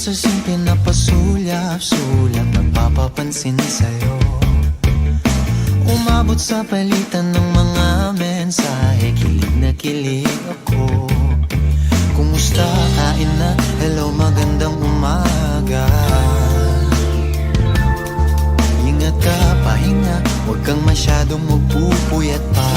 sa simple na pasulyap-sulyap, nagpapapansin sa'yo. Umabot sa palitan ng mga mensahe, kilig na kilig ako. Kumusta, kain na, hello, magandang umaga. Ingat ka, pahinga, huwag kang masyadong magpupuyat pa.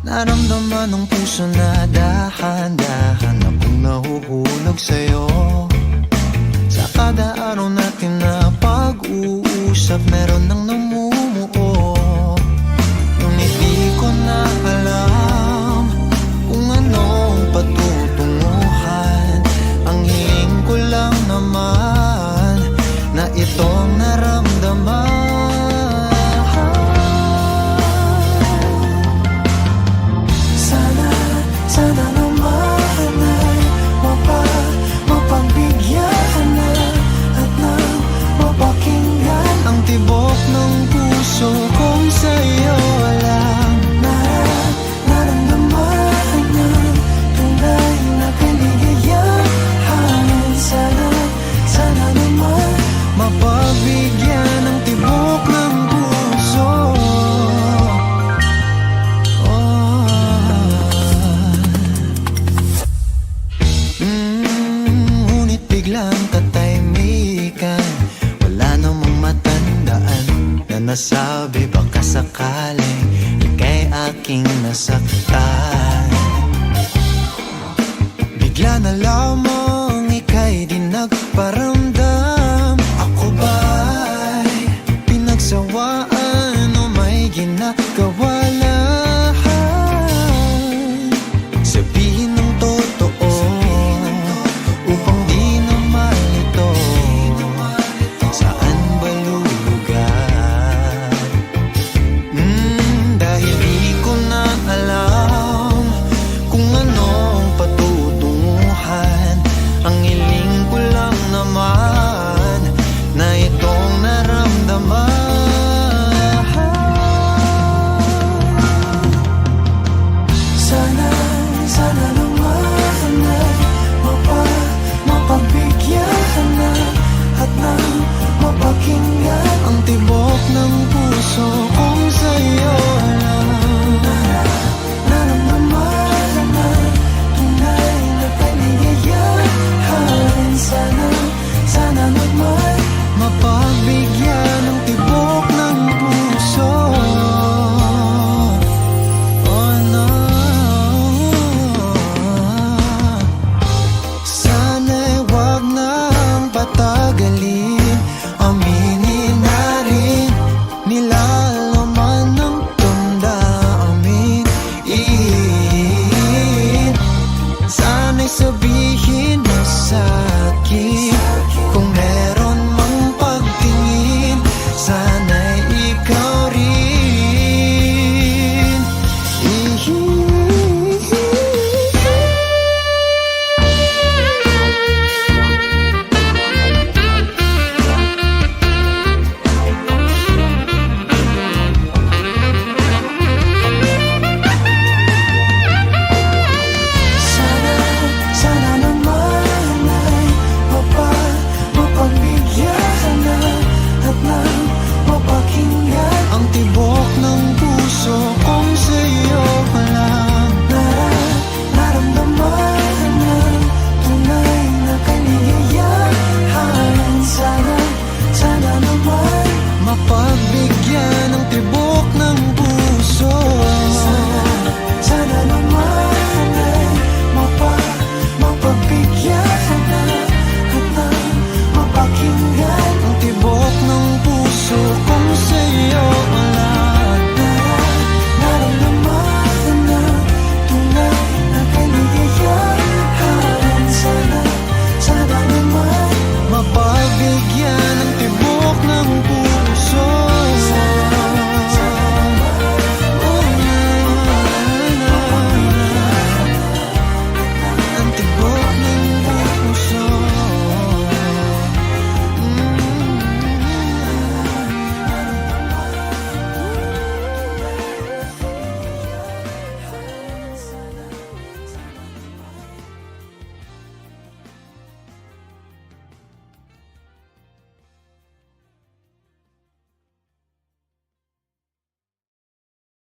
Naramdaman ng puso na dahan-dahan akong nahuhulog sa'yo. Sa kada araw natin na pag-uusap, meron nang namumuo. Ngunit di ko na alam kung anong patutunguhan. Ang hiling ko lang naman na itong naramdaman. Sana naman ay mapagbigyan na at nang mapakinggan ang tibok ng puso kong sa'yo lang. Naramdaman ng tunay na kaligayahan. Sana naman mapagbigyan ng tibok ng puso. Biglang tatahimikan, wala namang matandaan na nasabi baka sakaling ika'y aking nasaktan. Bigla na lamang ika'y di nagparamdam. Ako ba'y pinagsawaan o may ginagawa lang? Sabihin ng totoo upang di na malito. Saan ba lulugar? Dahil di ko na alam kung anong patutunguhan. Ang hiling ko lang naman na itong naramdaman. Sana naman ay mapagbigyan na at nang mapakinggan ang tibok ng puso kong sa'yo lang. Naramdaman naman tunay na kaligayahan. Sana naman mapagbigyan ng tibok ng puso. Oh no, sana'y wag nang patagalin. Aminin na rin nilalaman ng damdamin. Sana'y sabihin mo sa'kin kung